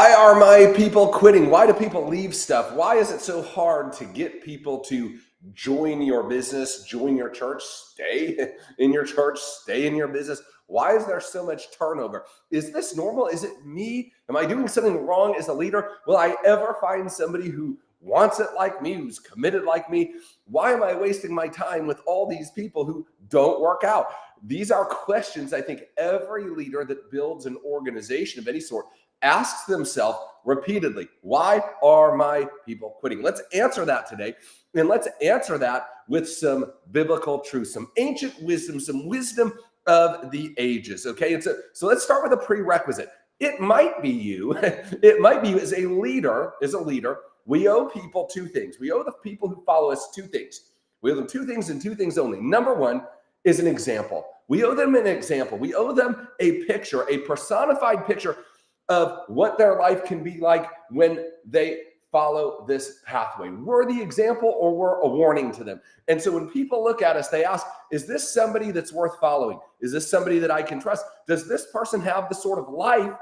Why are my people quitting? Why do people leave stuff? Why is it so hard to get people to join your business, join your church, stay in your church, stay in your business? Why is there so much turnover? Is this normal? Is it me? Am I doing something wrong as a leader? Will I ever find somebody who wants it like me, who's committed like me? Why am I wasting my time with all these people who don't work out? These are questions I think every leader that builds an organization of any sort asks themselves repeatedly. Why are my people quitting? Let's answer that today. And let's answer that with some biblical truth, some ancient wisdom, some wisdom of the ages. Okay. And so let's start with a prerequisite. It might be you. It might be you as a leader. We owe people two things. We owe the people who follow us two things. We owe them two things and two things only. Number one is an example. We owe them an example. We owe them a picture, a personified picture of what their life can be like when they follow this pathway. We're the example, or we're a warning to them. And so when people look at us, they ask, is this somebody that's worth following? Is this somebody that I can trust? Does this person have the sort of life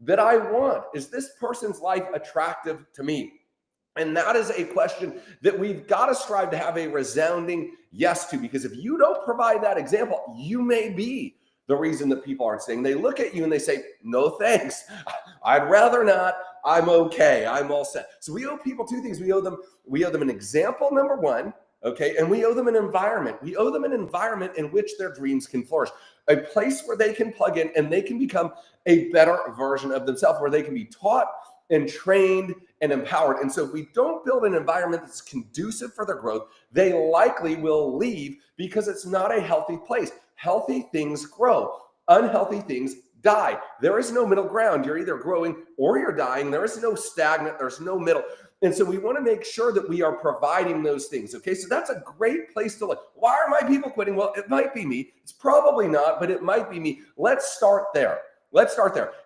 that I want? Is this person's life attractive to me? And that is a question that we've got to strive to have a resounding yes to, because if you don't provide that example, you may be the reason that people aren't staying. They look at you and they say, no thanks, I'd rather not, I'm okay, I'm all set. So we owe people two things. We owe them an example, number one, okay, and we owe them an environment. We owe them an environment in which their dreams can flourish, a place where they can plug in and they can become a better version of themselves, where they can be taught and trained and empowered. And so if we don't build an environment that's conducive for their growth, they likely will leave because it's not a healthy place. Healthy things grow. Unhealthy things die. There is no middle ground. You're either growing or you're dying. There is no stagnant. There's no middle. And so we want to make sure that we are providing those things. Okay, so that's a great place to look. Why are my people quitting? Well, it might be me. It's probably not, but it might be me. Let's start there.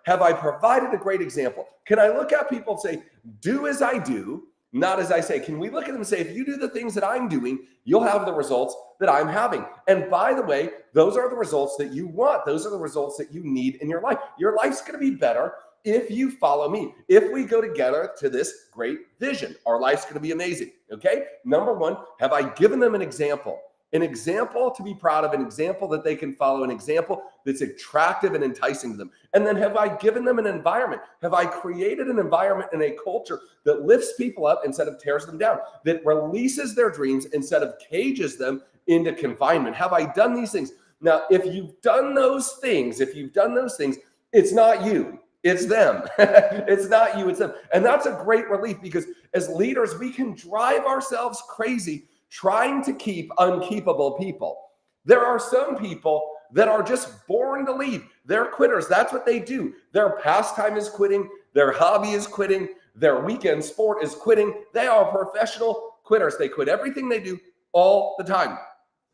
Have I provided a great example? Can I look at people and say, do as I do, not as I say? Can we look at them and say, if you do the things that I'm doing, you'll have the results that I'm having? And by the way, those are the results that you want. Those are the results that you need in your life. Your life's going to be better if you follow me. If we go together to this great vision, our life's going to be amazing. Okay. Number one, have I given them an example? An example to be proud of, an example that they can follow, an example that's attractive and enticing to them. And then have I given them an environment? Have I created an environment and a culture that lifts people up instead of tears them down, that releases their dreams instead of cages them into confinement? Have I done these things? Now, if you've done those things, it's not you. It's them. It's not you, it's them. And that's a great relief, because as leaders, we can drive ourselves crazy trying to keep unkeepable people. There are some people that are just born to leave. They're quitters. That's what they do. Their pastime is quitting. Their hobby is quitting. Their weekend sport is quitting. They are professional quitters. They quit everything they do all the time.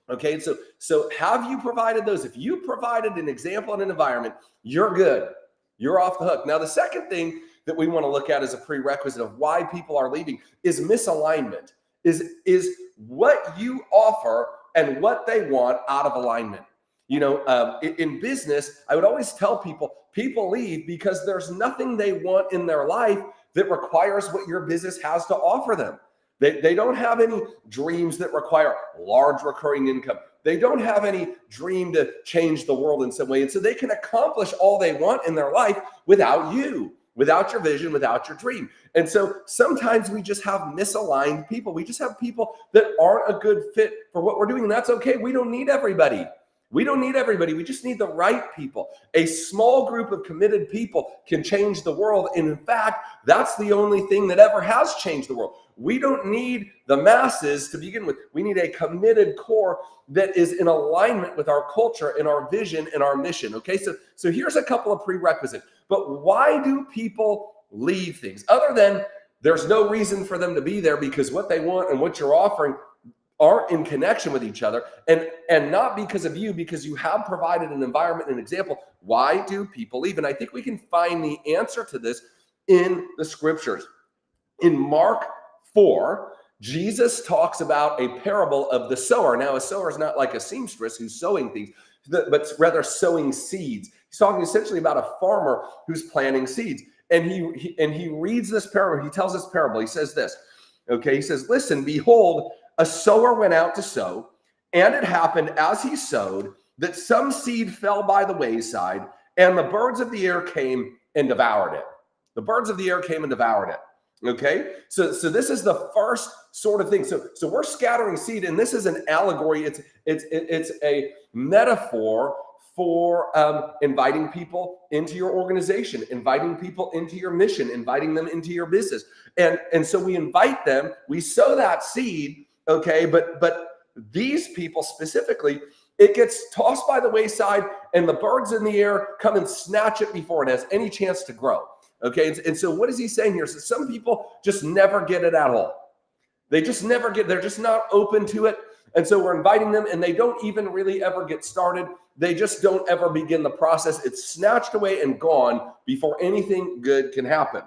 Okay, so have you provided those? If you provided an example and an environment, you're good. You're off the hook. Now, the second thing that we want to look at as a prerequisite of why people are leaving is misalignment. Is what you offer and what they want out of alignment. You know, in business, I would always tell people leave because there's nothing they want in their life that requires what your business has to offer them. They don't have any dreams that require large recurring income. They don't have any dream to change the world in some way. And so they can accomplish all they want in their life without you, without your vision, without your dream. And so sometimes we just have misaligned people. We just have people that aren't a good fit for what we're doing. And that's okay. We don't need everybody. We just need the right people. A small group of committed people can change the world. And in fact, that's the only thing that ever has changed the world. We don't need the masses to begin with. We need a committed core that is in alignment with our culture and our vision and our mission. Okay, so here's a couple of prerequisites. But why do people leave things? Other than there's no reason for them to be there because what they want and what you're offering aren't in connection with each other, and not because of you, because you have provided an environment and an example. Why do people leave? And I think we can find the answer to this in the scriptures. In Mark 4, Jesus talks about a parable of the sower. Now, a sower is not like a seamstress who's sewing things, but rather sowing seeds. He's talking essentially about a farmer who's planting seeds. and he reads this parable. He tells this parable. He says this. Okay, he says, listen, behold, a sower went out to sow, and it happened as he sowed that some seed fell by the wayside, and the birds of the air came and devoured it. The birds of the air came and devoured it. Okay, so this is the first sort of thing. So we're scattering seed, and this is an allegory. It's a metaphor for inviting people into your organization, inviting people into your mission, inviting them into your business. And so we invite them, we sow that seed, okay, but these people specifically, it gets tossed by the wayside, and the birds in the air come and snatch it before it has any chance to grow. Okay, and so what is he saying here? So some people just never get it at all. They just never get, they're just not open to it. And so we're inviting them, and they don't even really ever get started. They just don't ever begin the process. It's snatched away and gone before anything good can happen.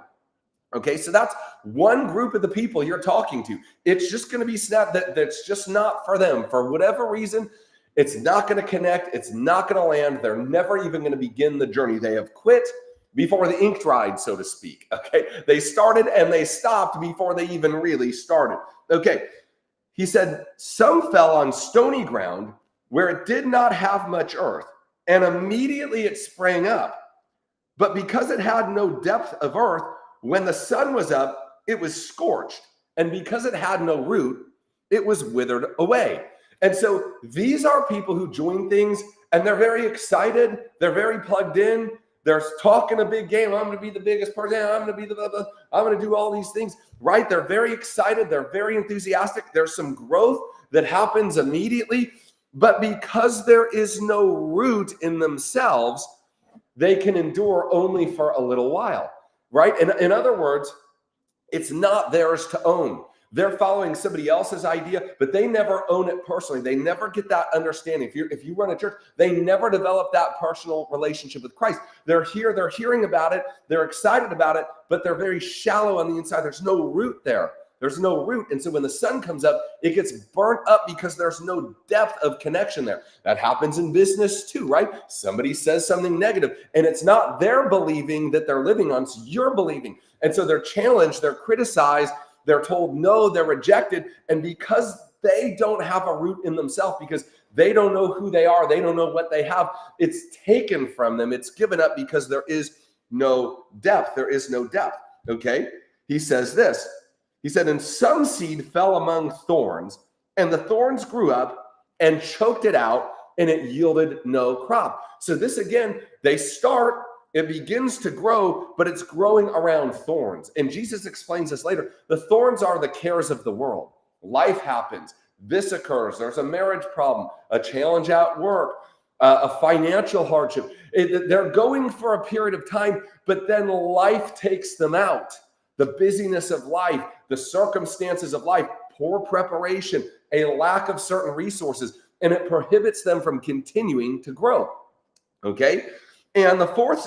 Okay, so that's one group of the people you're talking to. It's just going to be snapped. That's just not for them. For whatever reason, it's not going to connect. It's not going to land. They're never even going to begin the journey. They have quit before the ink dried, so to speak. Okay, they started and they stopped before they even really started. Okay, he said, some fell on stony ground where it did not have much earth, and immediately it sprang up. But because it had no depth of earth, when the sun was up, it was scorched. And because it had no root, it was withered away. And so these are people who join things, and they're very excited. They're very plugged in. They're talking a big game. I'm going to be the biggest person. I'm going to be I'm going to do all these things, right? They're very excited. They're very enthusiastic. There's some growth that happens immediately. But because there is no root in themselves, they can endure only for a little while, right? And in other words, it's not theirs to own. They're following somebody else's idea, but they never own it personally. They never get that understanding. If you run a church, they never develop that personal relationship with Christ. They're here, they're hearing about it, they're excited about it, but they're very shallow on the inside. There's no root there. There's no root. And so when the sun comes up, it gets burnt up because there's no depth of connection there. That happens in business too, right? Somebody says something negative, and it's not their believing that they're living on, it's your believing. And so they're challenged, they're criticized, they're told no, they're rejected. And because they don't have a root in themselves, because they don't know who they are, they don't know what they have, it's taken from them, it's given up because there is no depth. There is no depth, okay? He says this. He said, and some seed fell among thorns, and the thorns grew up and choked it out, and it yielded no crop. So this again, they start, it begins to grow, but it's growing around thorns. And Jesus explains this later. The thorns are the cares of the world. Life happens. This occurs. There's a marriage problem, a challenge at work, a financial hardship. They're going for a period of time, but then life takes them out. The busyness of life, the circumstances of life, poor preparation, a lack of certain resources, and it prohibits them from continuing to grow. Okay? And the fourth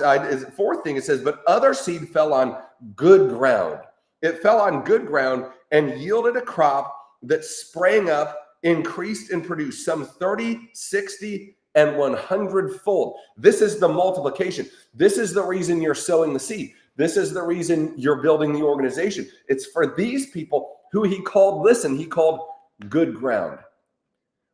thing, it says, but other seed fell on good ground. It fell on good ground and yielded a crop that sprang up, increased and produced some 30, 60, and 100-fold. This is the multiplication. This is the reason you're sowing the seed. This is the reason you're building the organization. It's for these people who he called good ground.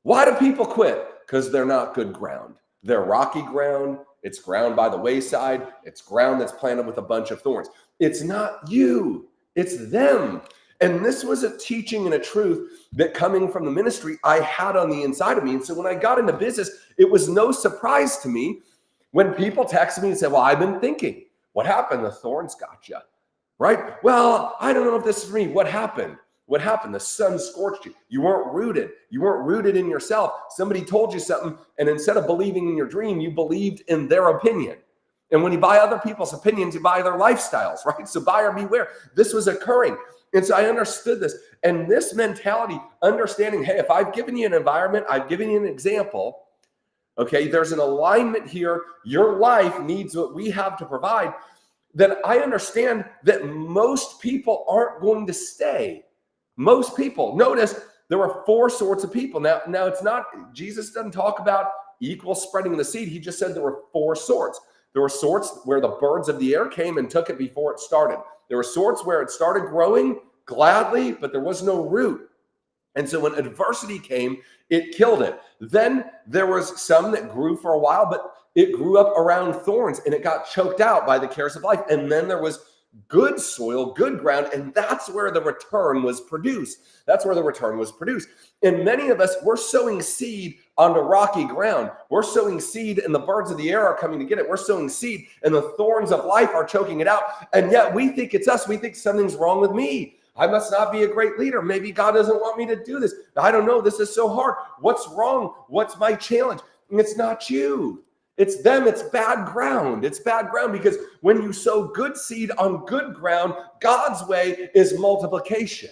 Why do people quit? Because they're not good ground. They're rocky ground. It's ground by the wayside. It's ground that's planted with a bunch of thorns. It's not you. It's them. And this was a teaching and a truth that coming from the ministry I had on the inside of me. And so when I got into business, it was no surprise to me when people texted me and said, well, I've been thinking. What happened? The thorns got you, right? Well, I don't know if this is me. What happened? What happened? The sun scorched you. You weren't rooted. You weren't rooted in yourself. Somebody told you something, and instead of believing in your dream, you believed in their opinion. And when you buy other people's opinions, you buy their lifestyles, right? So buyer beware. This was occurring. And so I understood this. And this mentality, understanding, hey, if I've given you an environment, I've given you an example, okay, there's an alignment here. Your life needs what we have to provide. Then I understand that most people aren't going to stay. Most people. Notice there were 4 sorts of people. Now it's not, Jesus doesn't talk about equal spreading of the seed. He just said there were 4 sorts. There were sorts where the birds of the air came and took it before it started. There were sorts where it started growing gladly, but there was no root. And so when adversity came, it killed it. Then there was some that grew for a while, but it grew up around thorns and it got choked out by the cares of life. And then there was good soil, good ground, and that's where the return was produced. That's where the return was produced. And many of us, we're sowing seed onto rocky ground. We're sowing seed and the birds of the air are coming to get it. We're sowing seed and the thorns of life are choking it out. And yet we think it's us. We think something's wrong with me. I must not be a great leader. Maybe God doesn't want me to do this. I don't know. This is so hard. What's wrong? What's my challenge? And it's not you. It's them. It's bad ground. It's bad ground because when you sow good seed on good ground, God's way is multiplication.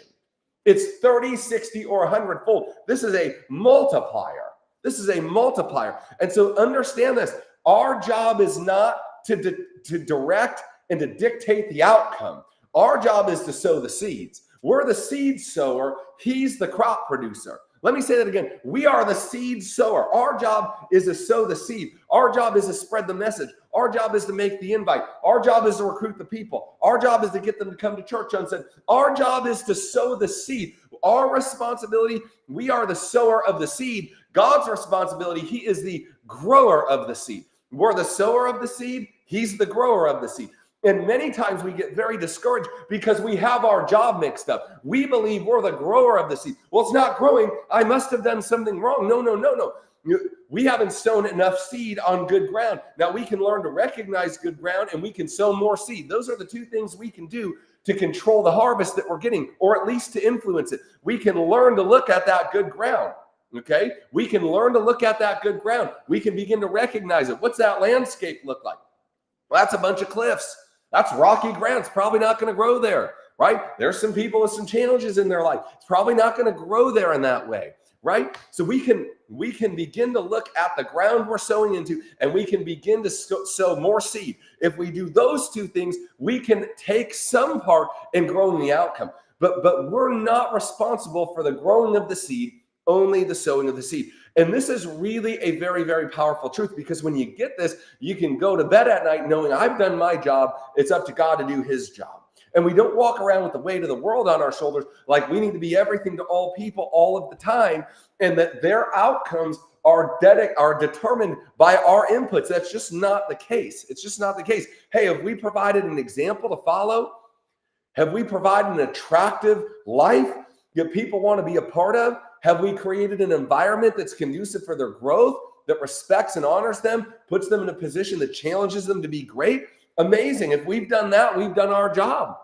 It's 30, 60, or 100-fold. This is a multiplier. This is a multiplier. And so understand this. Our job is not to direct and to dictate the outcome. Our job is to sow the seeds. We're the seed sower. He's the crop producer. Let me say that again. We are the seed sower. Our job is to sow the seed. Our job is to spread the message. Our job is to make the invite. Our job is to recruit the people. Our job is to get them to come to church on Sunday. Our job is to sow the seed. Our responsibility, we are the sower of the seed. God's responsibility, he is the grower of the seed. We're the sower of the seed. He's the grower of the seed. And many times we get very discouraged because we have our job mixed up. We believe we're the grower of the seed. Well, it's not growing. I must have done something wrong. No. We haven't sown enough seed on good ground. Now we can learn to recognize good ground and we can sow more seed. Those are the two things we can do to control the harvest that we're getting, or at least to influence it. We can learn to look at that good ground. Okay? We can learn to look at that good ground. We can begin to recognize it. What's that landscape look like? Well, that's a bunch of cliffs. That's rocky ground. It's probably not going to grow there, right? There's some people with some challenges in their life. It's probably not going to grow there in that way, right? So we can begin to look at the ground we're sowing into, and we can begin to sow more seed. If we do those two things, we can take some part in growing the outcome. But we're not responsible for the growing of the seed, only the sowing of the seed. And this is really a very, very powerful truth, because when you get this, you can go to bed at night knowing I've done my job. It's up to God to do his job. And we don't walk around with the weight of the world on our shoulders like we need to be everything to all people all of the time, and that their outcomes are determined by our inputs. That's just not the case. It's just not the case. Hey, have we provided an example to follow? Have we provided an attractive life that people want to be a part of? Have we created an environment that's conducive for their growth, that respects and honors them, puts them in a position that challenges them to be great? Amazing. If we've done that, we've done our job.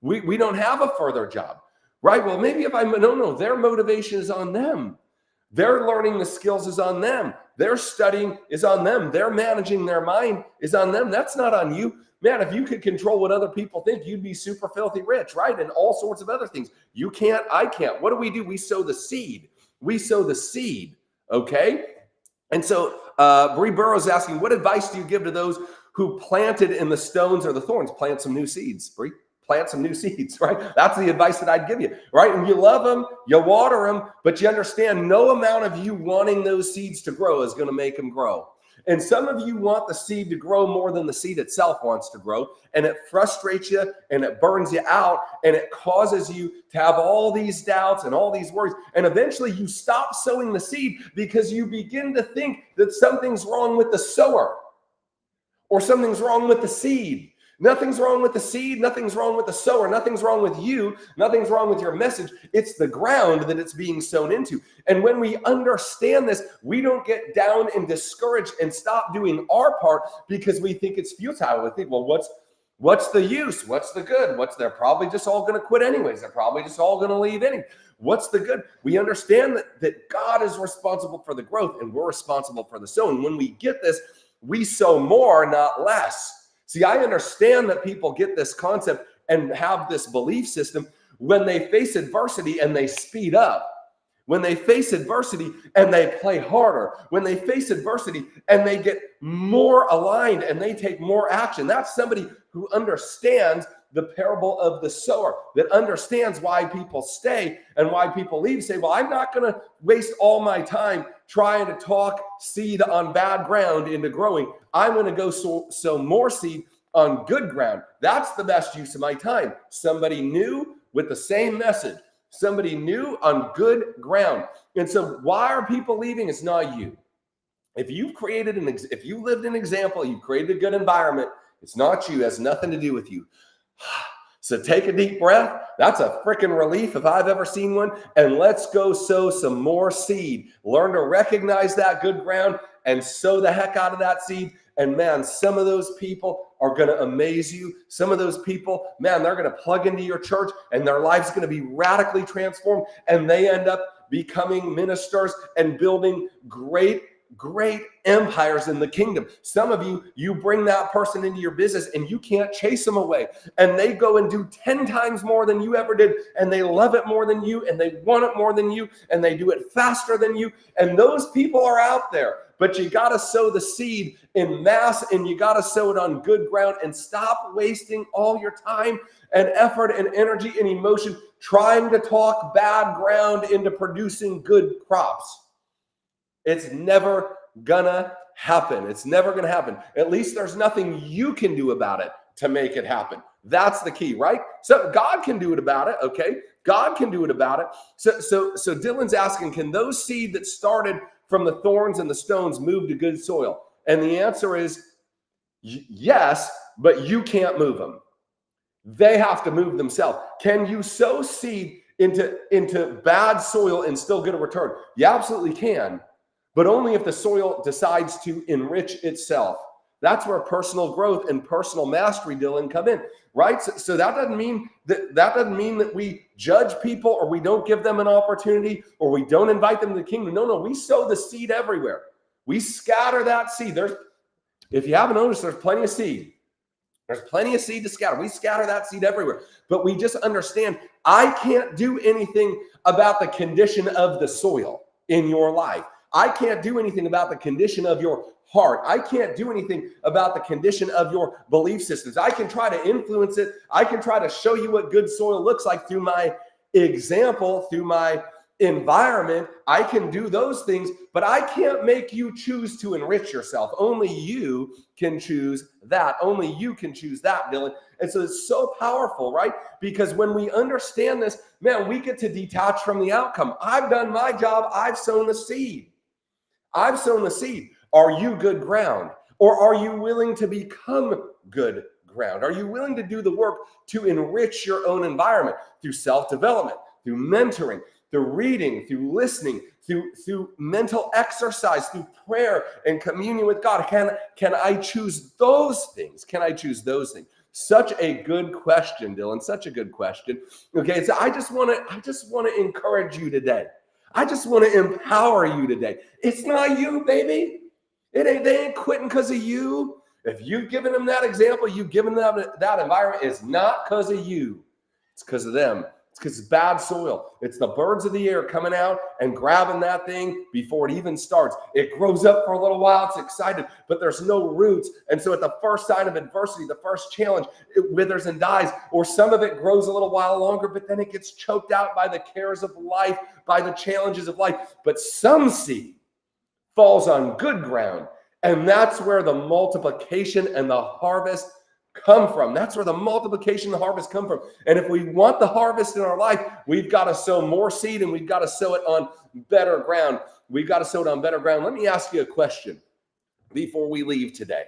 We don't have a further job, right? Well, maybe if no, their motivation is on them. Their learning the skills is on them. Their studying is on them. Their managing their mind is on them. That's not on you. Man, if you could control what other people think, you'd be super filthy rich, right? And all sorts of other things. You can't, I can't. What do? We sow the seed. We sow the seed, okay? And so Bree Burrows is asking, what advice do you give to those who planted in the stones or the thorns? Plant some new seeds, Bree. Plant some new seeds, right? That's the advice that I'd give you, right? And you love them, you water them, but you understand no amount of you wanting those seeds to grow is going to make them grow. And some of you want the seed to grow more than the seed itself wants to grow. And it frustrates you and it burns you out and it causes you to have all these doubts and all these worries. And eventually you stop sowing the seed because you begin to think that something's wrong with the sower or something's wrong with the seed. Nothing's wrong with the seed. Nothing's wrong with the sower. Nothing's wrong with you. Nothing's wrong with your message. It's the ground that it's being sown into. And when we understand this, we don't get down and discouraged and stop doing our part because we think it's futile. We think, well, what's the use? What's the good? They're probably just all going to quit anyways. They're probably just all going to leave anyway. What's the good? We understand that God is responsible for the growth and we're responsible for the sowing. When we get this, we sow more, not less. See, I understand that people get this concept and have this belief system when they face adversity and they speed up. When they face adversity and they play harder. When they face adversity and they get more aligned and they take more action. That's somebody who understands the parable of the sower that understands why people stay and why people leave. Say, well, I'm not going to waste all my time trying to talk seed on bad ground into growing. I'm going to go sow more seed on good ground. That's the best use of my time. Somebody new with the same message. Somebody new on good ground. And so why are people leaving? It's not you. If you've created if you lived an example, you've created a good environment, it's not you. It has nothing to do with you. So take a deep breath. That's a freaking relief if I've ever seen one. And let's go sow some more seed. Learn to recognize that good ground and sow the heck out of that seed. And man, some of those people are going to amaze you. Some of those people, man, they're going to plug into your church and their life's going to be radically transformed. And they end up becoming ministers and building great empires in the kingdom. Some of you bring that person into your business and you can't chase them away. And they go and do 10 times more than you ever did. And they love it more than you. And they want it more than you. And they do it faster than you. And those people are out there. But you got to sow the seed in mass and you got to sow it on good ground and stop wasting all your time and effort and energy and emotion trying to talk bad ground into producing good crops. It's never gonna happen. It's never gonna happen. At least there's nothing you can do about it to make it happen. That's the key, right? So God can do it about it, okay? God can do it about it. So Dylan's asking, can those seed that started from the thorns and the stones move to good soil? And the answer is yes, but you can't move them. They have to move themselves. Can you sow seed into bad soil and still get a return? You absolutely can. But only if the soil decides to enrich itself. That's where personal growth and personal mastery, Dylan, come in, right? So that doesn't mean that we judge people or we don't give them an opportunity or we don't invite them to the kingdom. No, we sow the seed everywhere. We scatter that seed. If you haven't noticed, there's plenty of seed. There's plenty of seed to scatter. We scatter that seed everywhere. But we just understand I can't do anything about the condition of the soil in your life. I can't do anything about the condition of your heart. I can't do anything about the condition of your belief systems. I can try to influence it. I can try to show you what good soil looks like through my example, through my environment. I can do those things, but I can't make you choose to enrich yourself. Only you can choose that. Only you can choose that, Dylan. And so it's so powerful, right? Because when we understand this, man, we get to detach from the outcome. I've done my job. I've sown the seed. I've sown the seed. Are you good ground? Or are you willing to become good ground? Are you willing to do the work to enrich your own environment through self-development, through mentoring, through reading, through listening, through mental exercise, through prayer and communion with God? Can I choose those things? Can I choose those things? Such a good question, Dylan. Such a good question. Okay, so I just want to encourage you today. I just want to empower you today. It's not you, baby. They ain't quitting because of you. If you've given them that example, you've given them that environment, it's not because of you. It's because of them. It's because it's bad soil. It's the birds of the air coming out and grabbing that thing before it even starts. It grows up for a little while. It's excited, but there's no roots. And so at the first sign of adversity, the first challenge, it withers and dies. Or some of it grows a little while longer, but then it gets choked out by the cares of life, by the challenges of life. But some seed falls on good ground. And that's where the multiplication and the harvest come from. That's where the multiplication and the harvest come from. And if we want the harvest in our life, we've got to sow more seed and we've got to sow it on better ground. We've got to sow it on better ground. Let me ask you a question before we leave today.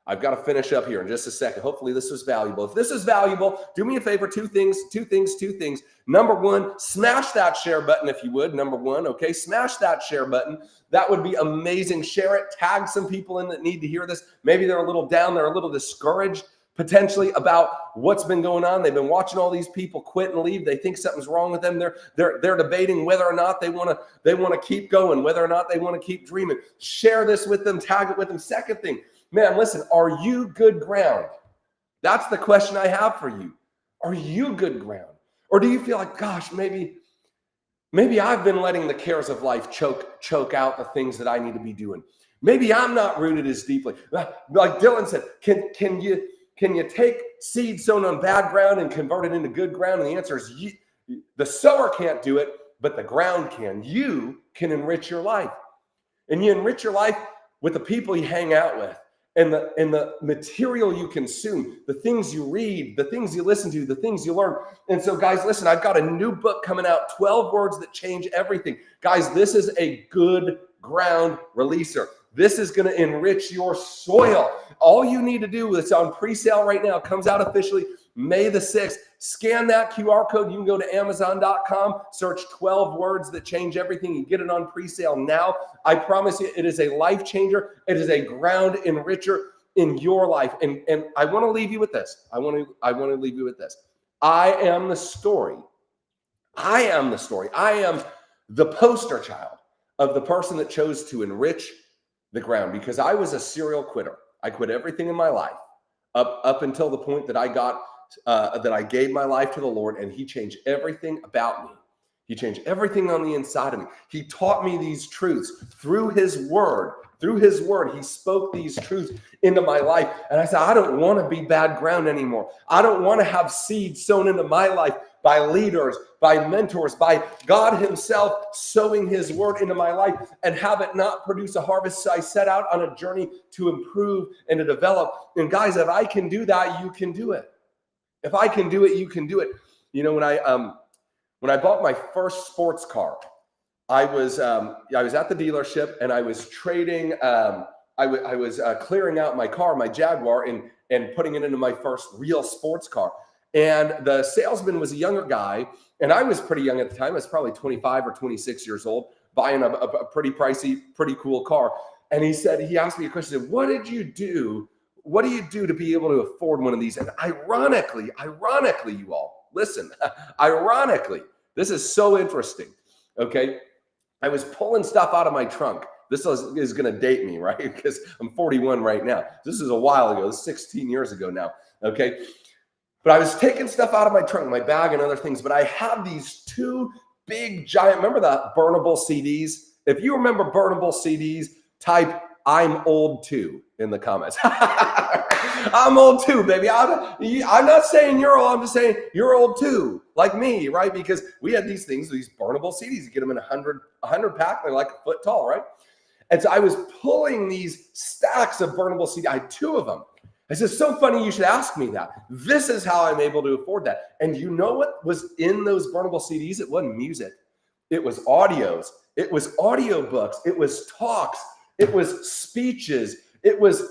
I've got to finish up here in just a second. Hopefully this was valuable. If this is valuable, do me a favor, two things. Number one, smash that share button if you would. Number one, okay, smash that share button. That would be amazing. Share it. Tag some people in that need to hear this. Maybe they're a little down. They're a little discouraged potentially about what's been going on. They've been watching all these people quit and leave. They think something's wrong with them. They're debating whether or not they want to keep going, whether or not they want to keep dreaming. Share this with them. Tag it with them. Second thing, man, listen, are you good ground? That's the question I have for you. Are you good ground? Or do you feel like, gosh, maybe I've been letting the cares of life choke out the things that I need to be doing. Maybe I'm not rooted as deeply. Like Dylan said, can you take seed sown on bad ground and convert it into good ground? And the answer is the sower can't do it, but the ground can. You can enrich your life. And you enrich your life with the people you hang out with and the material you consume, the things you read, the things you listen to, the things you learn. And so, guys, listen, I've got a new book coming out, 12 Words That Change Everything. Guys, this is a good ground releaser. This is going to enrich your soil. All you need to do, it's on pre-sale right now, comes out officially May the 6th. Scan that QR code. You can go to Amazon.com, search 12 Words That Change Everything. You get it on pre-sale now. I promise you, it is a life changer. It is a ground enricher in your life. And I want to leave you with this. I want to leave you with this. I am the story. I am the story. I am the poster child of the person that chose to enrich the ground, because I was a serial quitter. I quit everything in my life up until the point that I gave my life to the Lord, and he changed everything about me. He changed everything on the inside of me. He taught me these truths through his word. Through his word, he spoke these truths into my life. And I said, I don't want to be bad ground anymore. I don't want to have seeds sown into my life by leaders, by mentors, by God himself sowing his word into my life and have it not produce a harvest. So I set out on a journey to improve and to develop. And guys, if I can do that, you can do it. If I can do it, you can do it. You know, when I bought my first sports car, I was at the dealership and I was trading. I was clearing out my car, my Jaguar, and putting it into my first real sports car. And the salesman was a younger guy, and I was pretty young at the time. I was probably 25 or 26 years old, buying a pretty pricey, pretty cool car. And he asked me a question. He said, what did you do? What do you do to be able to afford one of these? And ironically, you all, listen, ironically, this is so interesting, okay? I was pulling stuff out of my trunk. This is going to date me, right? Because I'm 41 right now. This is a while ago. This is 16 years ago now, okay? But I was taking stuff out of my trunk, my bag and other things, but I had these two big, giant, remember the burnable CDs? If you remember burnable CDs, type I'm old too in the comments. I'm old too, baby. I'm not saying you're old. I'm just saying you're old too, like me, right? Because we had these things, these burnable CDs. You get them in 100 pack. They're like a foot tall, right? And so I was pulling these stacks of burnable CDs. I had two of them. I said, so funny you should ask me that. This is how I'm able to afford that. And you know what was in those burnable CDs? It wasn't music. It was audios. It was audiobooks. It was talks. It was speeches. It was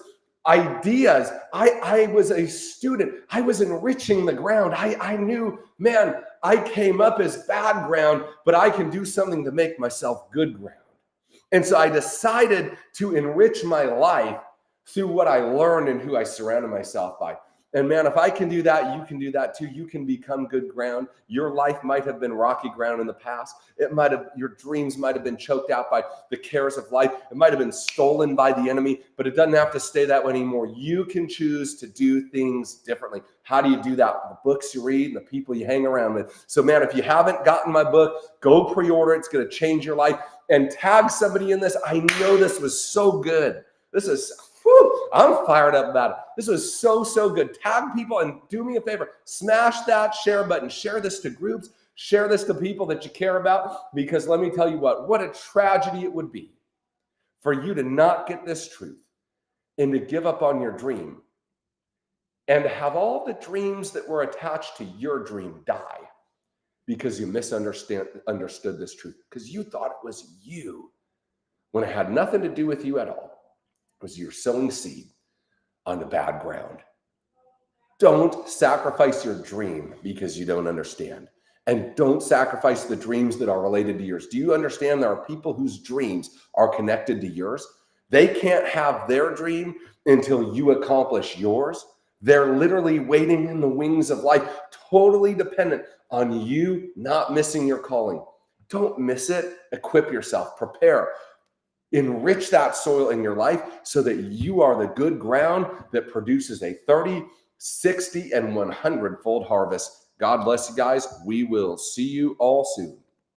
ideas. I was a student. I was enriching the ground. I knew, man, I came up as bad ground, but I can do something to make myself good ground. And so I decided to enrich my life through what I learned and who I surrounded myself by. And man, if I can do that, you can do that too. You can become good ground. Your life might have been rocky ground in the past. Your dreams might have been choked out by the cares of life. It might have been stolen by the enemy, but it doesn't have to stay that way anymore. You can choose to do things differently. How do you do that? The books you read and the people you hang around with. So man, if you haven't gotten my book, go pre-order. It's going to change your life, and tag somebody in this. I know this was so good. I'm fired up about it. This was so good. Tag people and do me a favor. Smash that share button. Share this to groups. Share this to people that you care about, because let me tell you what a tragedy it would be for you to not get this truth and to give up on your dream and to have all the dreams that were attached to your dream die because you understood this truth, because you thought it was you when it had nothing to do with you at all. It was you're sowing seed on the bad ground. Don't sacrifice your dream because you don't understand. And don't sacrifice the dreams that are related to yours. Do you understand there are people whose dreams are connected to yours? They can't have their dream until you accomplish yours. They're literally waiting in the wings of life, totally dependent on you not missing your calling. Don't miss it. Equip yourself. Prepare. Enrich that soil in your life so that you are the good ground that produces a 30, 60, and 100-fold harvest. God bless you guys. We will see you all soon.